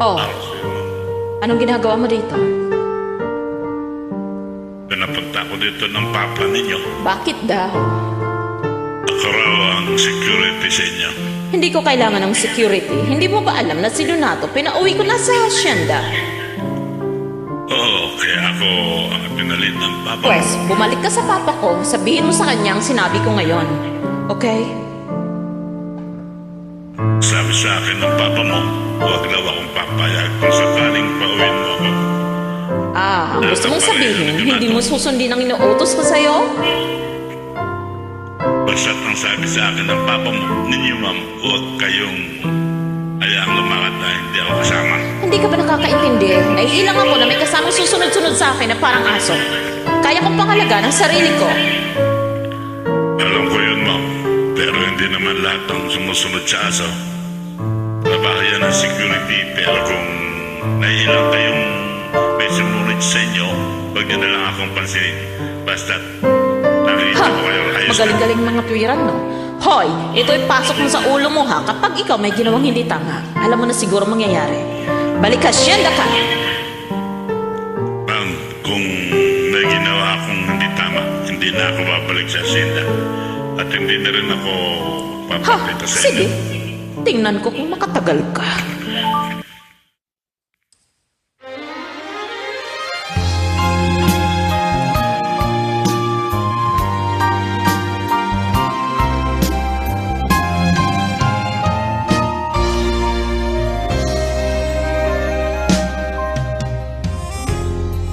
Oh, anong ginagawa mo dito? Pinapunta ko dito ng papa ninyo. Bakit daw? Ako raw ang security sa inyo. Hindi ko kailangan ng security. Hindi mo ba alam na si Donato pinauwi ko na sa hacienda? Oo, kaya ako ang pinalit ng papa Pwes, bumalik ka sa papa ko. Sabihin mo sa kanya ang sinabi ko ngayon. Okay? Sabi sa akin ng papa mo, huwag daw akong papayag kung sakaling pauwiin mo ako. Ang gusto mong sabihin, hindi mo susundin ang inuutos ko sa'yo? Basta't ang sabi sa akin ng papa mo, ninyo ma'am, huwag kayong ayaang lumakad na hindi ako kasama. Hindi ka ba nakakaintindi? Naiilang ako na may kasamang susunod-sunod sa akin na parang aso. Kaya kong pangalagaan ang sarili ko. Alam ko yun, ma'am. Pero hindi naman lahat ng sumusunod sa aso. Trabaho yan ng security, pero kung naiilang kayong may sumunod sa inyo, huwag niyo na lang akong pansinin. Basta't nakikita ko kayo ayos. Magaling-galing mga tuwiran, no? Hoy, ito'y pasok mo sa ulo mo, ha? Kapag ikaw may ginawang hindi tama, alam mo na siguro mangyayari. Balik ka, hacienda ka! Ma'am, kung may ginawa akong hindi tama, hindi na ako babalik sa hacienda. At hindi na rin ako papapita sa Sige. inyo. Tingnan ko kung makatagal ka.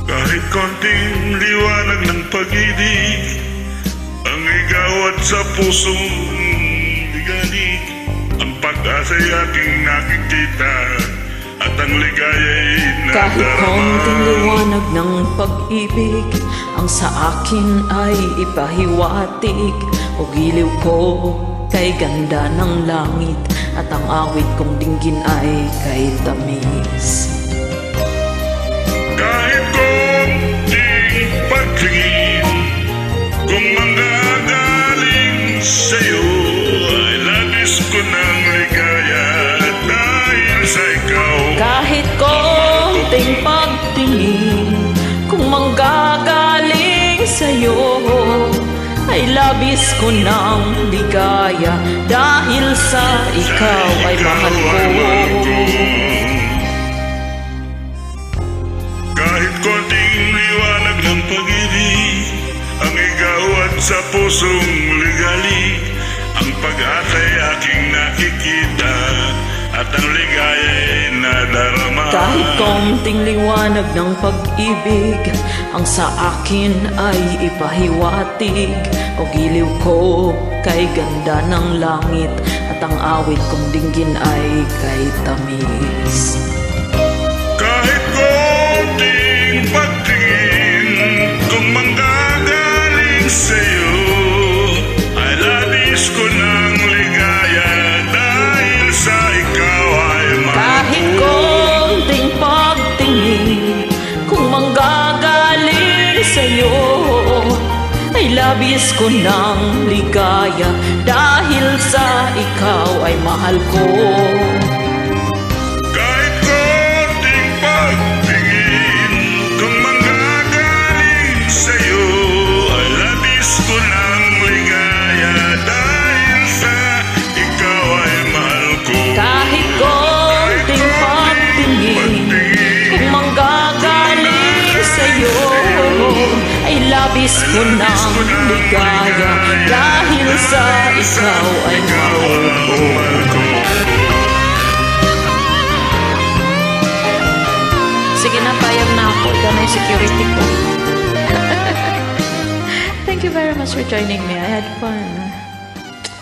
Kahit konting liwanag ng pag-ibig ang igawat sa pusong ligalig, ang pag-asa'y aking nakikita at ang ligaya'y Kahit nadarama. konting liwanag ng pag-ibig ang sa akin ay ipahiwatig, o giliw ko kay ganda ng langit, at ang awit kong dinggin ay kay tamis. Kahit konting pagtingin kung manggagaling sa'yo, ay labis ko ng ligaya dahil sa ikaw. Kahit konting pagtingin kung manggagaling sa'yo, ay labis ko ng ligaya dahil sa ikaw ay mahal ko. Kahit konting liwanag ng pag-ibig ang igawat sa pusong ligali, ang pag-asa'y aking nakikita at ang ligaya'y nadarama. Kahit konting liwanag ng pag-ibig ang sa akin ay ipahiwatig, o giliw ko kay ganda ng langit, at ang awit kong dinggin ay kay tamis. Kahit konting pagtingin kung manggagaling sa'yo, ay labis ko ng ligaya dahil sa ikaw ay Kahit konting pagtingin kung manggagaling sa'yo, ay labis ko ng ligaya dahil sa ikaw ay mahal ko. Kahit konting pagtingin kung manggagaling sa'yo, ay labis ko ng ligaya dahil sa ikaw ay mahal ko. Kahit konting pagtingin kung manggagaling sa'yo, ay labis ko ng ligaya dahil sa ikaw ay mahal ko. Sige na, payag na ako. Ikaw na yung security ko. Thank you very much for joining me. I had fun.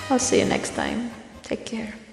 I'll see you next time. Take care.